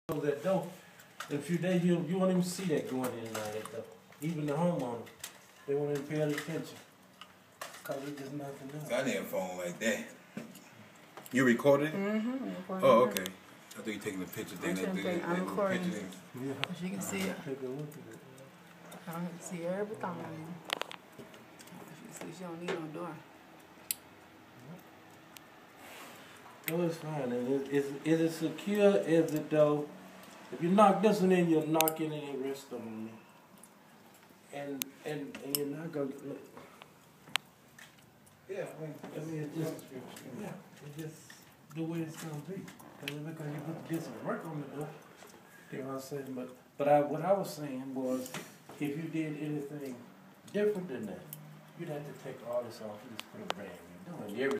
close that door, in a few days you won't even see that going in and out of that door. Even the homeowner, they won't even pay attention. Cause it's just nothing else. I need a phone like that. You recorded it? Mm-hmm. Oh, okay. I think you're taking the picture thing. I'm recording. Yeah. As you can see it. Take a look at it. I don't have to see everything. As you can see, she don't need no door. No, it's fine. And is it secure? Is it though? If you knock this one in, you'll knock in and the rest of them. And you're not gonna look. Yeah, I mean, it's just, yeah, it's just the way it's gonna be. Cause it look like you did some work on the door. You know what I'm saying? But what I was saying was, if you did anything different than that, you'd have to take all this off and just put a brand new door.